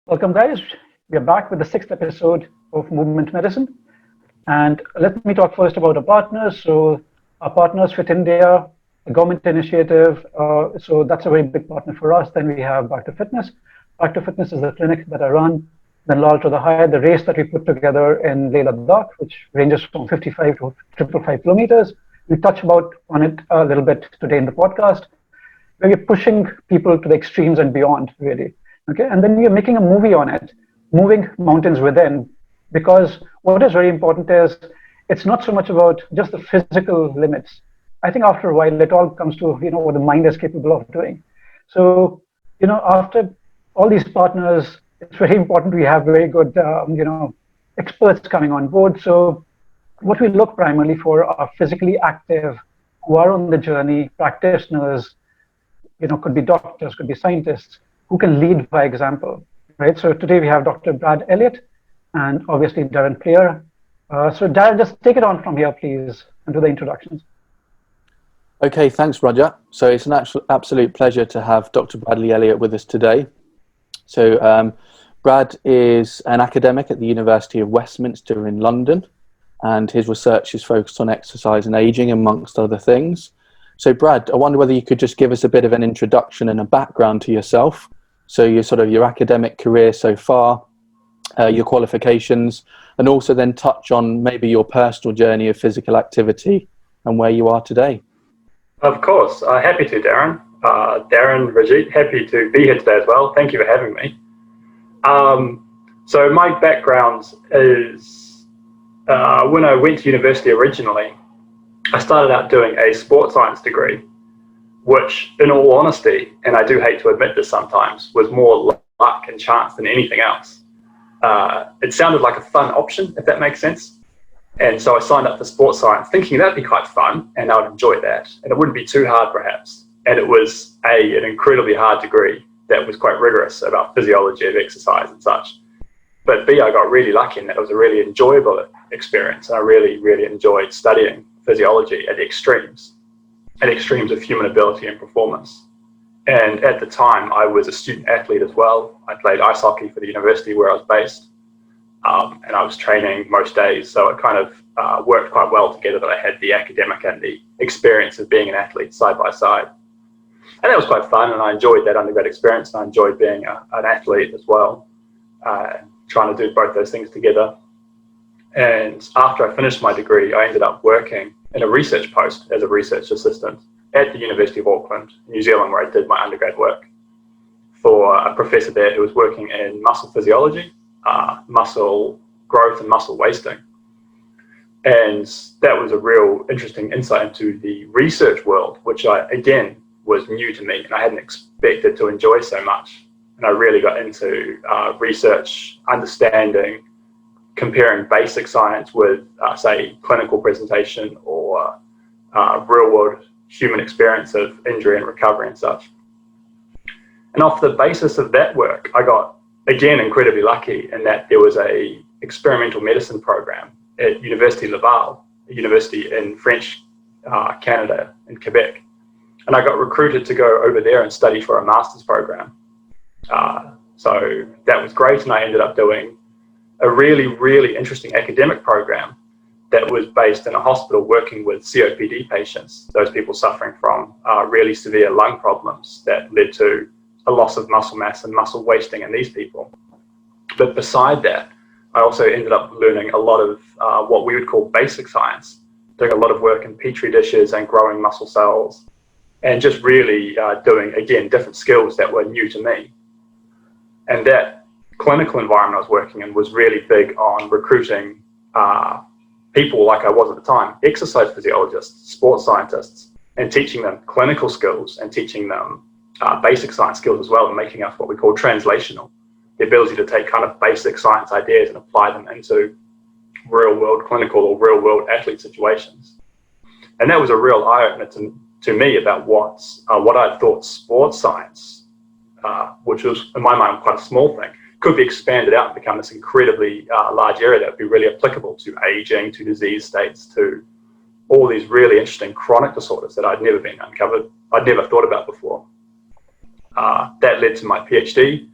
Welcome, guys. We are back with the sixth episode of MoveMint Medicine. And let me talk first about our partners. So, our partners Fit India, the government initiative. So, that's a very big partner for us. Then we have Back to Fitness. Back to Fitness is the clinic that I run. Then Lal to the High, the race that we put together in Leh Ladakh, which ranges from 55 to 555 kilometers. We touch on it a little bit today in the podcast, where we're pushing people to the extremes and beyond, really. Okay, and then we are making a movie on it, moving mountains within, because what is very important is it's not so much about just the physical limits. I think after a while, it all comes to what the mind is capable of doing. So after all these partners, it's very important we have very good experts coming on board. So what we look primarily for are physically active, who are on the journey, practitioners, could be doctors, could be scientists, who can lead by example, right? So today we have Dr. Brad Elliott and obviously Darren Clear. So Darren, just take it on from here, please, and do the introductions. Okay, thanks, Roger. So it's an absolute pleasure to have Dr. Bradley Elliott with us today. So Brad is an academic at the University of Westminster in London, and his research is focused on exercise and aging, amongst other things. So Brad, I wonder whether you could just give us a bit of an introduction and a background to yourself. So your academic career so far, your qualifications, and also then touch on maybe your personal journey of physical activity and where you are today. Of course, happy to, Darren. Darren, Rajit, happy to be here today as well. Thank you for having me. So my background is when I went to university originally, I started out doing a sports science degree, which in all honesty, and I do hate to admit this sometimes, was more luck and chance than anything else. It sounded like a fun option, if that makes sense. And so I signed up for sports science thinking that'd be quite fun and I would enjoy that. And it wouldn't be too hard perhaps. And it was an incredibly hard degree that was quite rigorous about physiology of exercise and such. But B, I got really lucky in that it was a really enjoyable experience. And I really, really enjoyed studying physiology at the extremes of human ability and performance. And at the time, I was a student athlete as well. I played ice hockey for the university where I was based. And I was training most days. So it kind of worked quite well together that I had the academic and the experience of being an athlete side by side. And that was quite fun. And I enjoyed that undergrad experience. And I enjoyed being an athlete as well, trying to do both those things together. And after I finished my degree, I ended up working in a research post as a research assistant at the University of Auckland, New Zealand, where I did my undergrad work for a professor there who was working in muscle physiology, muscle growth and muscle wasting. And that was a real interesting insight into the research world, which again was new to me and I hadn't expected to enjoy so much. And I really got into research, understanding, comparing basic science with, say, clinical presentation or real-world human experience of injury and recovery and such. And off the basis of that work, I got, again, incredibly lucky in that there was a experimental medicine program at Université Laval, a university in French Canada, in Quebec. And I got recruited to go over there and study for a master's program. So that was great, and I ended up doing a really, really interesting academic program that was based in a hospital working with COPD patients, those people suffering from really severe lung problems that led to a loss of muscle mass and muscle wasting in these people. But beside that, I also ended up learning a lot of what we would call basic science, doing a lot of work in petri dishes and growing muscle cells, and just really doing, again, different skills that were new to me. And that clinical environment I was working in was really big on recruiting people like I was at the time, exercise physiologists, sports scientists, and teaching them clinical skills and teaching them basic science skills as well, and making us what we call translational, the ability to take kind of basic science ideas and apply them into real world clinical or real world athlete situations. And that was a real eye-opener to me about what I thought sports science, which was in my mind quite a small thing, could be expanded out and become this incredibly large area that would be really applicable to aging, to disease states, to all these really interesting chronic disorders that I'd never thought about before. That led to my PhD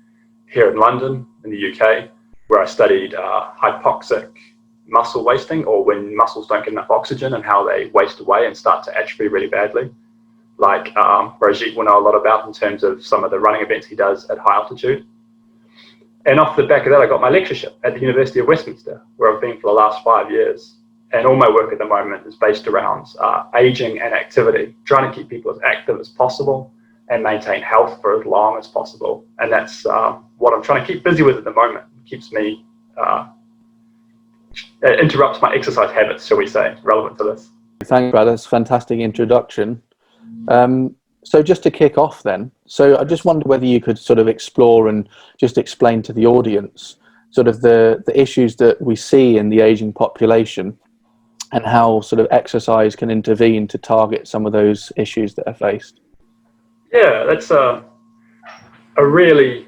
here in London, in the UK, where I studied hypoxic muscle wasting, or when muscles don't get enough oxygen and how they waste away and start to atrophy really badly, like Rajit will know a lot about in terms of some of the running events he does at high altitude. And off the back of that, I got my lectureship at the University of Westminster, where I've been for the last 5 years. And all my work at the moment is based around aging and activity, trying to keep people as active as possible and maintain health for as long as possible. And that's what I'm trying to keep busy with at the moment. It keeps me, it interrupts my exercise habits, shall we say, relevant to this. Thanks, Brad. That's a fantastic introduction. So just to kick off then, so I just wonder whether you could sort of explore and just explain to the audience sort of the issues that we see in the aging population and how sort of exercise can intervene to target some of those issues that are faced. Yeah, that's a really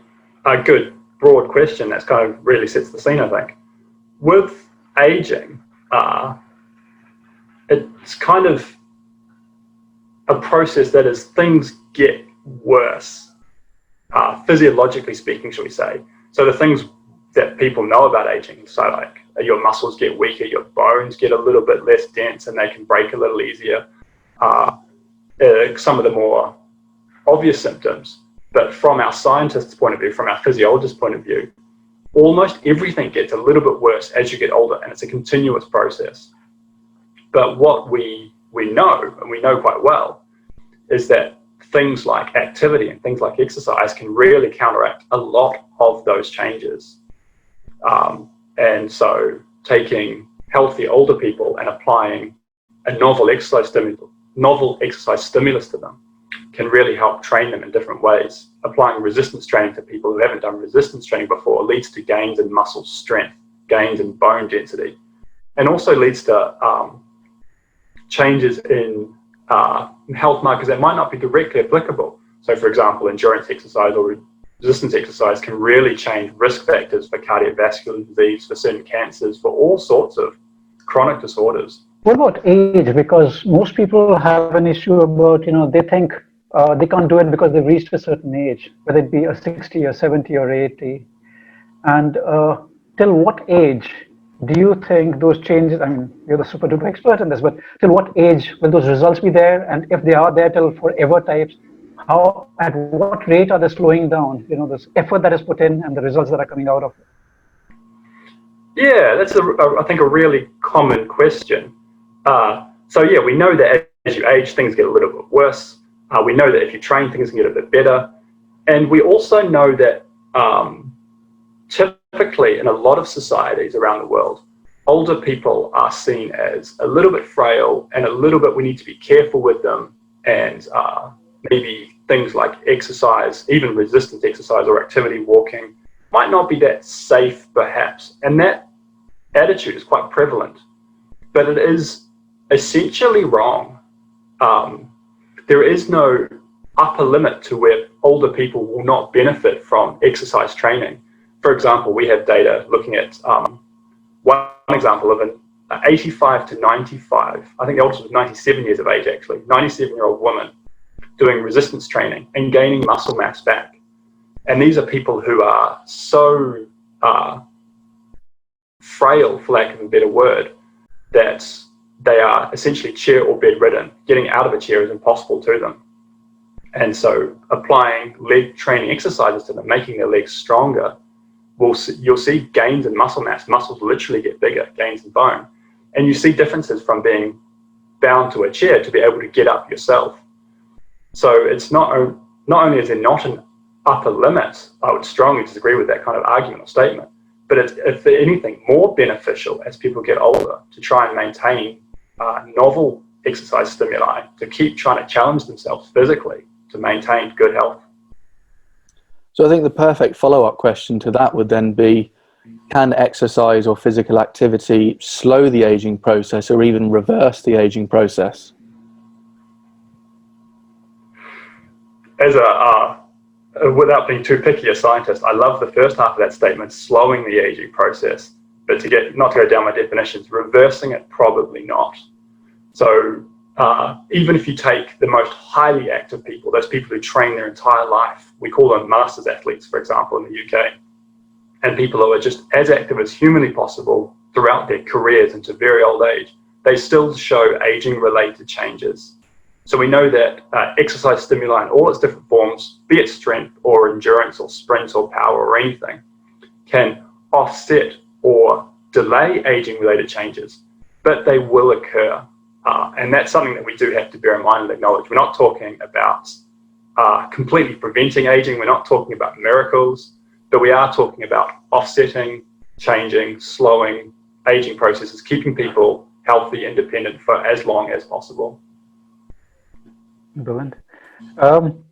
good broad question. That's kind of really sets the scene, I think. With aging, it's kind of a process that is things get worse, physiologically speaking, shall we say. So the things that people know about aging, so like your muscles get weaker, your bones get a little bit less dense and they can break a little easier. Some of the more obvious symptoms, but from our scientists' point of view, from our physiologist's point of view, almost everything gets a little bit worse as you get older, and it's a continuous process. But what we know, and we know quite well, is that things like activity and things like exercise can really counteract a lot of those changes. And so taking healthy older people and applying a novel exercise stimulus to them can really help train them in different ways. Applying resistance training to people who haven't done resistance training before leads to gains in muscle strength, gains in bone density, and also leads to changes in health markers that might not be directly applicable. So for example, endurance exercise or resistance exercise can really change risk factors for cardiovascular disease, for certain cancers, for all sorts of chronic disorders. What about age? Because most people have an issue about, they think they can't do it because they've reached a certain age, whether it be a 60 or 70 or 80. And till what age do you think those changes, I mean, you're the super duper expert in this, but till what age will those results be there? And if they are there till forever types, at what rate are they slowing down? This effort that is put in and the results that are coming out of it. Yeah, that's I think a really common question. So yeah, we know that as you age, things get a little bit worse. We know that if you train, things can get a bit better. And we also know that typically in a lot of societies around the world, older people are seen as a little bit frail and a little bit, we need to be careful with them. And maybe things like exercise, even resistance exercise or activity walking, might not be that safe perhaps. And that attitude is quite prevalent, but it is essentially wrong. There is no upper limit to where older people will not benefit from exercise training. For example, we have data looking at one example of an 85 to 95, I think the oldest was 97 years of age actually, 97-year-old woman doing resistance training and gaining muscle mass back. And these are people who are so frail, for lack of a better word, that they are essentially chair or bedridden. Getting out of a chair is impossible to them. And so applying leg training exercises to them, making their legs stronger, you'll see gains in muscle mass. Muscles literally get bigger, gains in bone. And you see differences from being bound to a chair to be able to get up yourself. So it's not only is there not an upper limit, I would strongly disagree with that kind of argument or statement, but it's, if anything, more beneficial as people get older to try and maintain novel exercise stimuli, to keep trying to challenge themselves physically to maintain good health. So I think the perfect follow-up question to that would then be, can exercise or physical activity slow the aging process or even reverse the aging process? As without being too picky a scientist, I love the first half of that statement, slowing the aging process, but not to go down my definitions, reversing it, probably not. So even if you take the most highly active people, those people who train their entire life, we call them masters athletes, for example, in the UK, and people who are just as active as humanly possible throughout their careers into very old age, they still show aging-related changes. So we know that exercise stimuli in all its different forms, be it strength or endurance or sprint or power or anything, can offset or delay aging-related changes, but they will occur. And that's something that we do have to bear in mind and acknowledge. We're not talking about completely preventing aging. We're not talking about miracles, but we are talking about offsetting, changing, slowing aging processes, keeping people healthy, independent for as long as possible. Brilliant. So,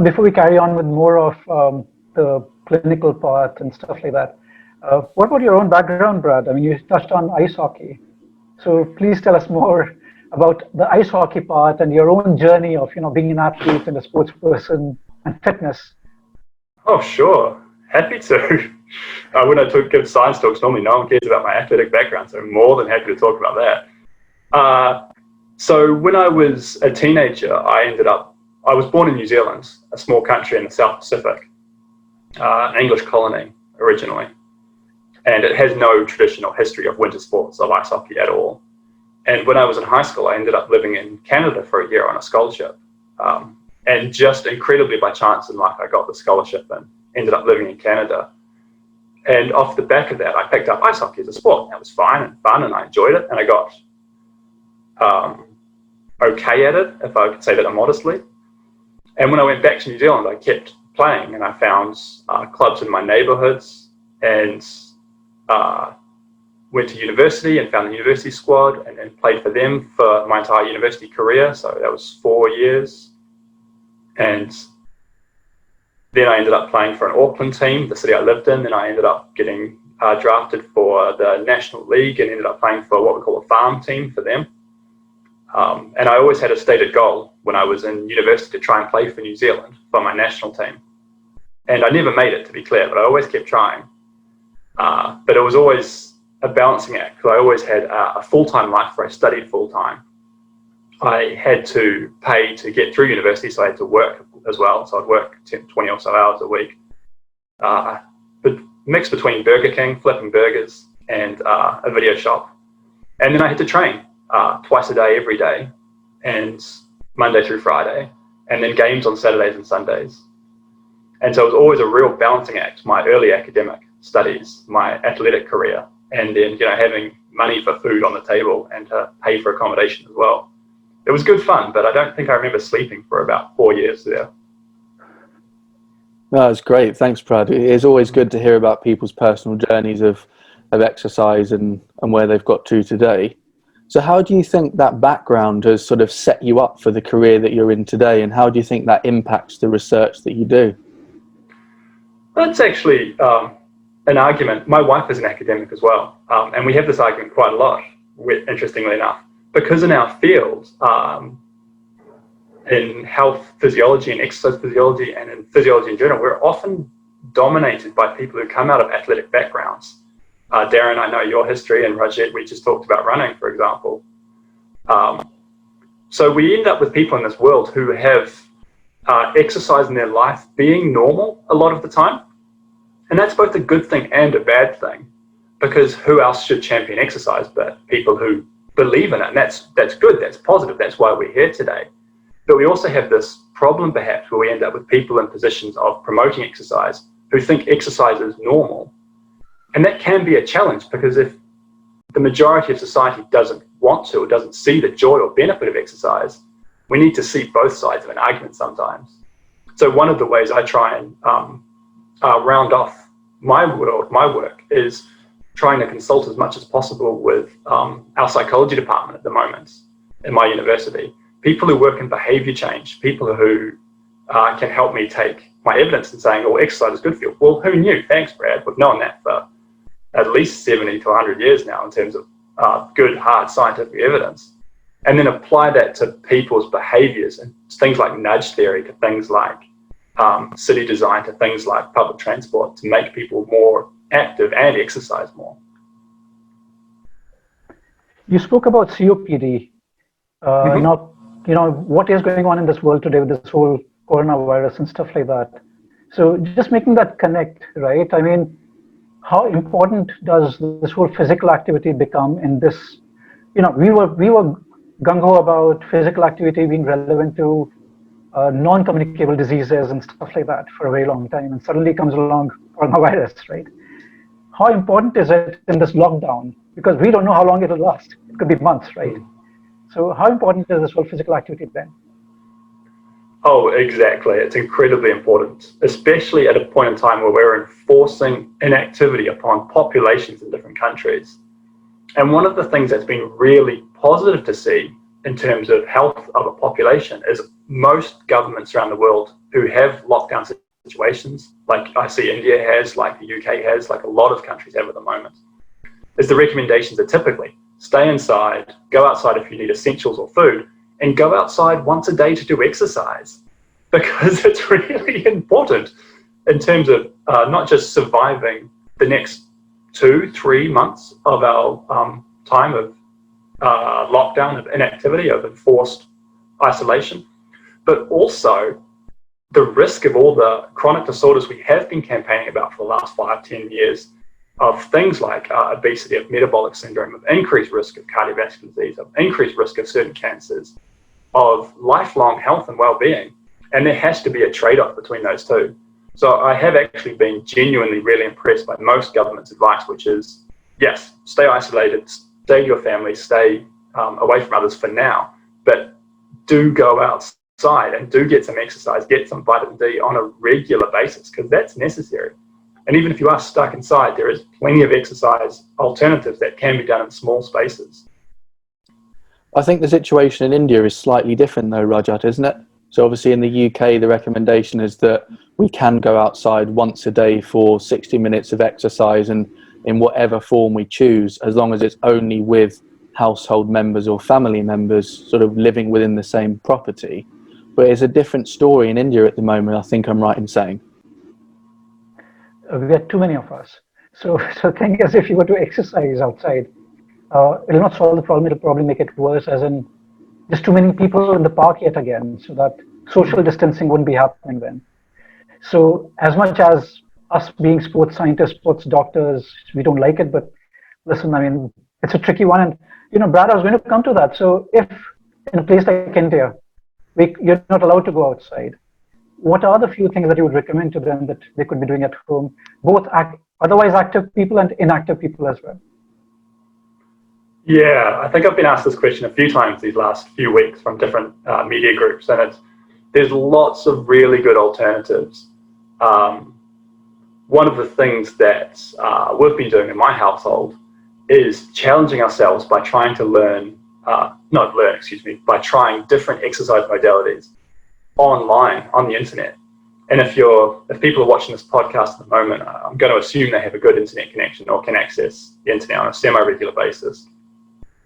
before we carry on with more of the clinical part and stuff like that, what about your own background, Brad? I mean, you touched on ice hockey. So please tell us more about the ice hockey part and your own journey of, being an athlete and a sports person and fitness. Oh, sure. Happy to. When I give science talks, normally no one cares about my athletic background, so I'm more than happy to talk about that. So when I was a teenager, I was born in New Zealand, a small country in the South Pacific, an English colony originally. And it has no traditional history of winter sports or ice hockey at all. And when I was in high school, I ended up living in Canada for a year on a scholarship. And just incredibly by chance in life, I got the scholarship and ended up living in Canada. And off the back of that, I picked up ice hockey as a sport. That was fine and fun, and I enjoyed it. And I got okay at it, if I could say that immodestly. And when I went back to New Zealand, I kept playing, and I found clubs in my neighborhoods, and went to university and found the university squad and played for them for my entire university career. So that was 4 years. And then I ended up playing for an Auckland team, the city I lived in. Then I ended up getting drafted for the National League and ended up playing for what we call a farm team for them. And I always had a stated goal when I was in university to try and play for New Zealand for my national team. And I never made it, to be clear, but I always kept trying. But it was always a balancing act, because I always had a full-time life where I studied full-time. I had to pay to get through university, so I had to work as well. So I'd work 20 or so hours a week. But mixed between Burger King, flipping burgers, and a video shop. And then I had to train twice a day, every day, and Monday through Friday, and then games on Saturdays and Sundays. And so it was always a real balancing act, my early academic studies, my athletic career, and then having money for food on the table and to pay for accommodation as well. It was good fun, but I don't think I remember sleeping for about 4 years there. No, that's great. Thanks, Brad. It is always good to hear about people's personal journeys of exercise and where they've got to today. So how do you think that background has sort of set you up for the career that you're in today, and how do you think that impacts the research that you do? That's actually an argument. My wife is an academic as well, and we have this argument quite a lot, interestingly enough, because in our field, in health physiology and exercise physiology and in physiology in general, we're often dominated by people who come out of athletic backgrounds. Darren, I know your history, and Rajat, we just talked about running, for example. So we end up with people in this world who have exercise in their life being normal a lot of the time. And that's both a good thing and a bad thing, because who else should champion exercise but people who believe in it? And that's good, that's positive, that's why we're here today. But we also have this problem perhaps where we end up with people in positions of promoting exercise who think exercise is normal. And that can be a challenge, because if the majority of society doesn't want to or doesn't see the joy or benefit of exercise, we need to see both sides of an argument sometimes. So one of the ways I try and round off my work is trying to consult as much as possible with our psychology department at the moment in my university. People who work in behavior change, people who can help me take my evidence and saying, oh, exercise is good for you. Well, who knew? Thanks, Brad. We've known that for at least 70 to 100 years now in terms of good, hard scientific evidence. And then apply that to people's behaviors and things like nudge theory, to things like city design, to things like public transport, to make people more active and exercise more. You spoke about COPD. Now, what is going on in this world today with this whole coronavirus and stuff like that. So just making that connect, right? I mean, how important does this whole physical activity become in this? We were gung-ho about physical activity being relevant to non-communicable diseases and stuff like that for a very long time, and suddenly comes along coronavirus, right? How important is it in this lockdown? Because we don't know how long it'll last. It could be months, right? So how important is this whole physical activity then? Oh, exactly. It's incredibly important, especially at a point in time where we're enforcing inactivity upon populations in different countries. And one of the things that's been really positive to see in terms of health of a population is most governments around the world who have lockdown situations, like I see India has, like the UK has, like a lot of countries have at the moment, is the recommendations are typically stay inside, go outside if you need essentials or food, and go outside once a day to do exercise, because it's really important in terms of not just surviving the next 2-3 months of our time of lockdown, of inactivity, of enforced isolation, but also the risk of all the chronic disorders we have been campaigning about for the last 5-10 years, of things like obesity, of metabolic syndrome, of increased risk of cardiovascular disease, of increased risk of certain cancers, of lifelong health and well-being. And there has to be a trade-off between those two. So I have actually been genuinely really impressed by most government's advice, which is, yes, stay isolated, stay your family, stay away from others for now, but do go outside and do get some exercise, get some vitamin D on a regular basis, because that's necessary. And even if you are stuck inside, there is plenty of exercise alternatives that can be done in small spaces. I think the situation in India is slightly different though, Rajat, isn't it? So obviously in the UK, the recommendation is that we can go outside once a day for 60 minutes of exercise, and in whatever form we choose, as long as it's only with household members or family members sort of living within the same property. But it's a different story in India at the moment, I think I'm right in saying. We got too many of us. So the thing is, if you were to exercise outside, it'll not solve the problem, it'll probably make it worse, as in there's too many people in the park yet again, so that social distancing wouldn't be happening then. So as much as us being sports scientists, sports doctors, we don't like it, but listen, I mean, it's a tricky one. And, Brad, I was going to come to that. So if in a place like India, you're not allowed to go outside, what are the few things that you would recommend to them that they could be doing at home, both otherwise active people and inactive people as well? Yeah, I think I've been asked this question a few times these last few weeks from different media groups, and there's lots of really good alternatives. One of the things that we've been doing in my household is challenging ourselves by trying to by trying different exercise modalities online on the internet. And if people are watching this podcast at the moment, I'm going to assume they have a good internet connection or can access the internet on a semi-regular basis.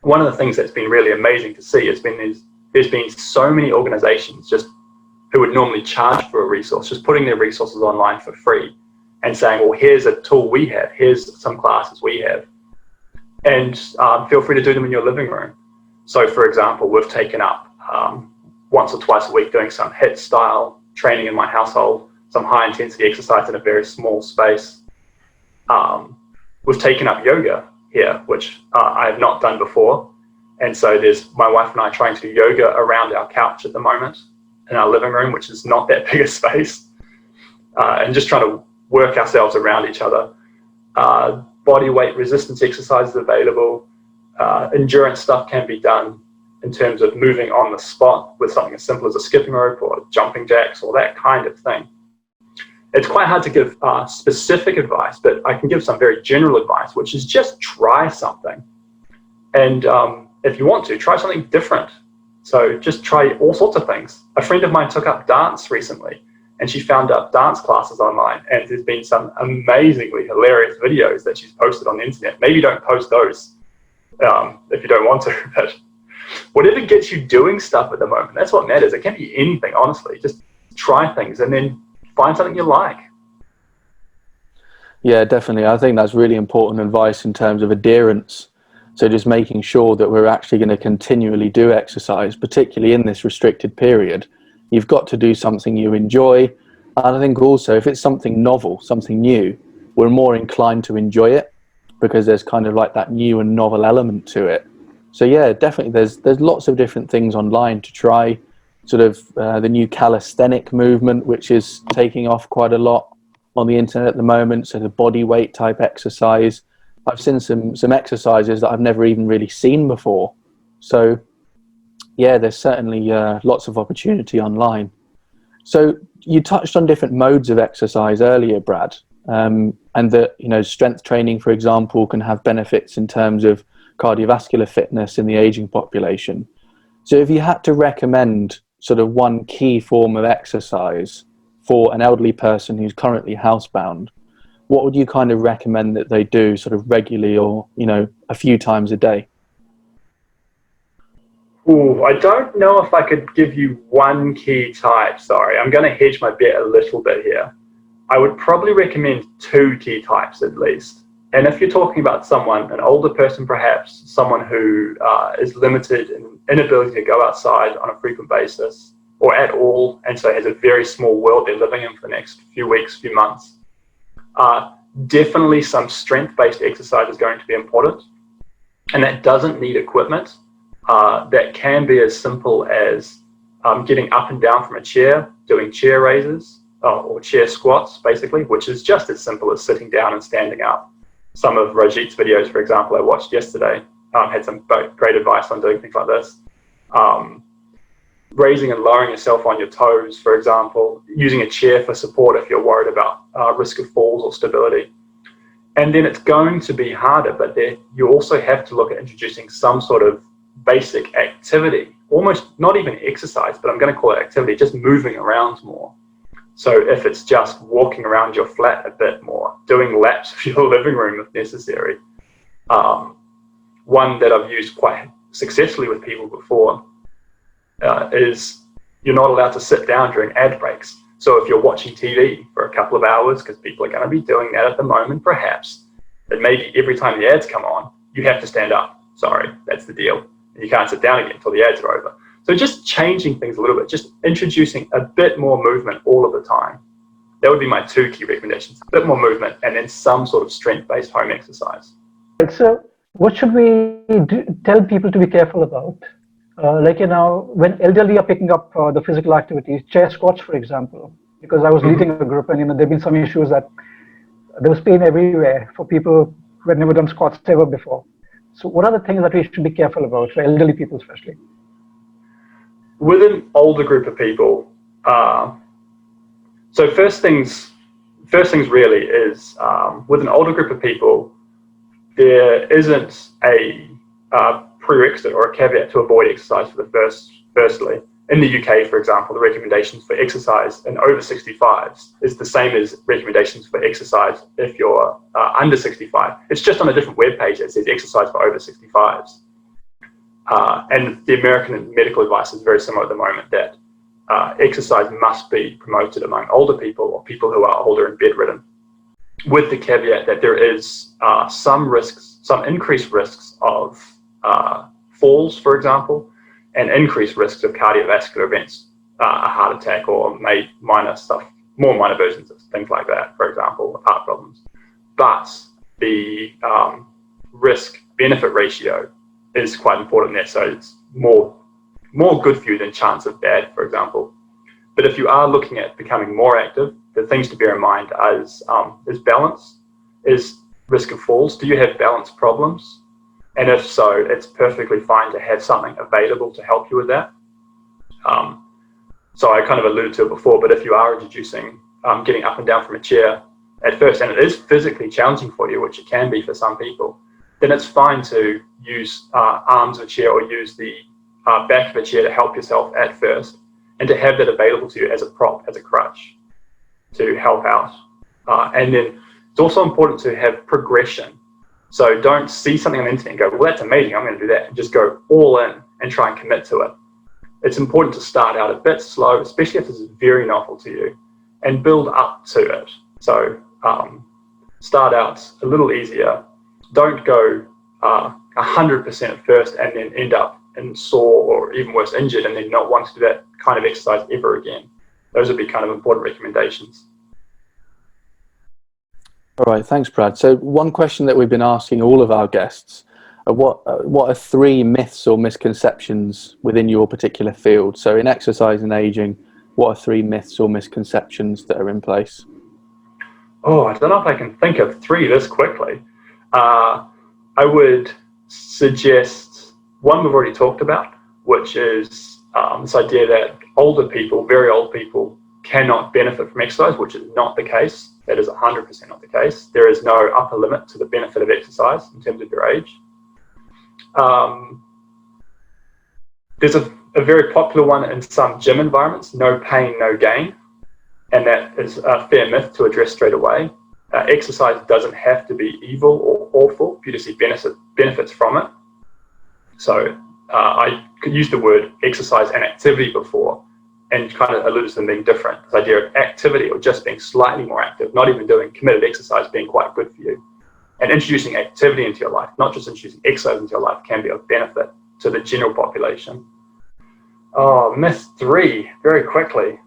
One of the things that's been really amazing to see has been there's been so many organizations just who would normally charge for a resource, just putting their resources online for free and saying, well, here's a tool we have, here's some classes we have, and feel free to do them in your living room. So for example, we've taken up once or twice a week doing some HIIT style training in my household, some high intensity exercise in a very small space. We've taken up yoga here, which I have not done before. And so there's my wife and I trying to do yoga around our couch at the moment in our living room, which is not that big a space, and just trying to work ourselves around each other. Body weight resistance exercises available. Endurance stuff can be done in terms of moving on the spot with something as simple as a skipping rope or jumping jacks or that kind of thing. It's quite hard to give specific advice, but I can give some very general advice, which is just try something. And if you want to, try something different. So just try all sorts of things. A friend of mine took up dance recently, and she found up dance classes online, and there's been some amazingly hilarious videos that she's posted on the internet. Maybe don't post those if you don't want to, but whatever gets you doing stuff at the moment, that's what matters. It can be anything, honestly. Just try things and then find something you like. Yeah, definitely. I think that's really important advice in terms of adherence. So just making sure that we're actually going to continually do exercise, particularly in this restricted period. You've got to do something you enjoy. And I think also if it's something novel, something new, we're more inclined to enjoy it because there's kind of like that new and novel element to it. So yeah, definitely there's lots of different things online to try. Sort of the new calisthenic movement, which is taking off quite a lot on the internet at the moment. So the body weight type exercise. I've seen some exercises that I've never even really seen before. So yeah, there's certainly lots of opportunity online. So you touched on different modes of exercise earlier, Brad, and that, you know, strength training, for example, can have benefits in terms of cardiovascular fitness in the aging population. So if you had to recommend sort of one key form of exercise for an elderly person who's currently housebound, what would you kind of recommend that they do sort of regularly or, you know, a few times a day? Ooh, I don't know if I could give you one key type. Sorry, I'm going to hedge my bet a little bit here. I would probably recommend 2 key types at least. And if you're talking about someone, an older person perhaps, someone who is limited in inability to go outside on a frequent basis or at all, and so has a very small world they're living in for the next few weeks, few months, definitely some strength-based exercise is going to be important. And that doesn't need equipment. That can be as simple as getting up and down from a chair, doing chair raises or chair squats, basically, which is just as simple as sitting down and standing up. Some of Rajit's videos, for example, I watched yesterday, had some great advice on doing things like this. Raising and lowering yourself on your toes, for example, using a chair for support if you're worried about risk of falls or stability. And then it's going to be harder, but you also have to look at introducing some sort of basic activity, almost not even exercise, but I'm going to call it activity, just moving around more. So if it's just walking around your flat a bit more, doing laps of your living room if necessary. One that I've used quite successfully with people before is you're not allowed to sit down during ad breaks. So if you're watching TV for a couple of hours, because people are going to be doing that at the moment, perhaps, then maybe every time the ads come on, you have to stand up. Sorry, that's the deal. You can't sit down again until the ads are over. So just changing things a little bit, just introducing a bit more movement all of the time. That would be my 2 key recommendations. A bit more movement and then some sort of strength-based home exercise. So what should we tell people to be careful about? Like, you know, when elderly are picking up the physical activities, chair squats, for example, because I was leading a group and, you know, there have been some issues that there was pain everywhere for people who had never done squats ever before. So what are the things that we should be careful about for elderly people especially? With an older group of people, so first things really is with an older group of people, there isn't a prerequisite or a caveat to avoid exercise for the firstly. In the UK, for example, the recommendations for exercise in over 65s is the same as recommendations for exercise if you're under 65. It's just on a different webpage that says exercise for over 65s. And the American medical advice is very similar at the moment, that exercise must be promoted among older people or people who are older and bedridden, with the caveat that there is some increased risks of falls, for example, and increased risks of cardiovascular events, a heart attack or minor stuff, more minor versions of things like that, for example, heart problems. But the risk-benefit ratio is quite important there, so it's more good for you than chance of bad, for example. But if you are looking at becoming more active, the things to bear in mind is balance, is risk of falls. Do you have balance problems? And if so, it's perfectly fine to have something available to help you with that. So I kind of alluded to it before, but if you are introducing getting up and down from a chair at first, and it is physically challenging for you, which it can be for some people, then it's fine to use arms of a chair or use the back of a chair to help yourself at first, and to have that available to you as a prop, as a crutch, to help out. And then it's also important to have progression. So don't see something on the internet and go, well, that's amazing, I'm going to do that, and just go all in and try and commit to it. It's important to start out a bit slow, especially if this is very novel to you, and build up to it. So start out a little easier. Don't go 100% at first and then end up in sore or even worse injured and then not want to do that kind of exercise ever again. Those would be kind of important recommendations. All right, thanks, Brad. So one question that we've been asking all of our guests, what are 3 myths or misconceptions within your particular field? So in exercise and aging, what are 3 myths or misconceptions that are in place? Oh, I don't know if I can think of 3 this quickly. I would suggest one we've already talked about, which is this idea that older people, very old people, cannot benefit from exercise, which is not the case. That is 100% not the case. There is no upper limit to the benefit of exercise in terms of your age. There's a very popular one in some gym environments, no pain, no gain. And that is a fair myth to address straight away. Exercise doesn't have to be evil or awful for you to see benefits from it. So I could use the word exercise and activity before, and kind of alluded to them being different. This idea of activity or just being slightly more active, not even doing committed exercise, being quite good for you. And introducing activity into your life, not just introducing exercise into your life, can be of benefit to the general population. Oh, myth 3, very quickly.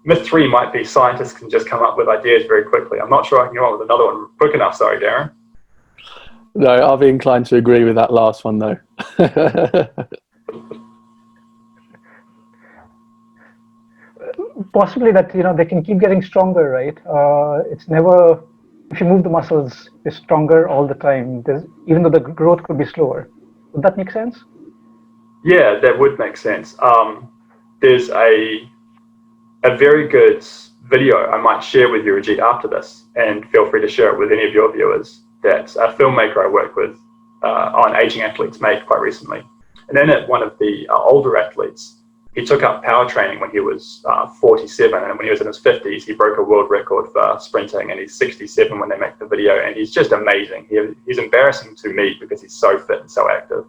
Myth 3 might be scientists can just come up with ideas very quickly. I'm not sure I can come up with another one quick enough. Sorry, Darren. No, I'll be inclined to agree with that last one, though. Possibly that, they can keep getting stronger, right? It's never, if you move the muscles, they're stronger all the time. Even though the growth could be slower. Would that make sense? Yeah, that would make sense. There's a very good video I might share with you, Ajit, after this, and feel free to share it with any of your viewers, that a filmmaker I work with on aging athletes made quite recently. And in it, one of the older athletes, he took up power training when he was 47, and when he was in his 50s, he broke a world record for sprinting, and he's 67 when they make the video, and he's just amazing. He's embarrassing to me because he's so fit and so active.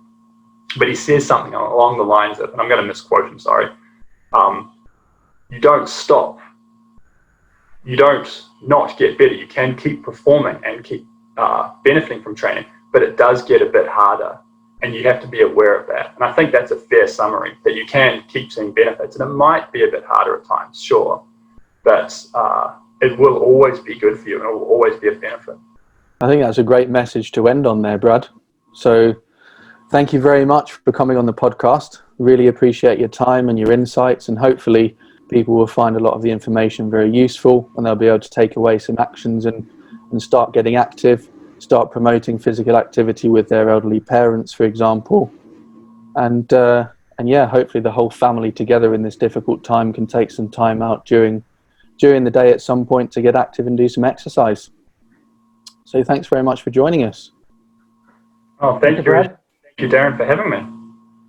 But he says something along the lines of, and I'm going to misquote him, sorry, you don't stop. You don't not get better. You can keep performing and keep benefiting from training, but it does get a bit harder, and you have to be aware of that. And I think that's a fair summary, that you can keep seeing benefits, and it might be a bit harder at times, sure, but it will always be good for you, and it will always be a benefit. I think that's a great message to end on there, Brad. So thank you very much for coming on the podcast. Really appreciate your time and your insights, and hopefully people will find a lot of the information very useful, and they'll be able to take away some actions and start getting active, start promoting physical activity with their elderly parents, for example. And yeah, hopefully the whole family together in this difficult time can take some time out during the day at some point to get active and do some exercise. So thanks very much for joining us. Oh, thank you, Darren, for having me.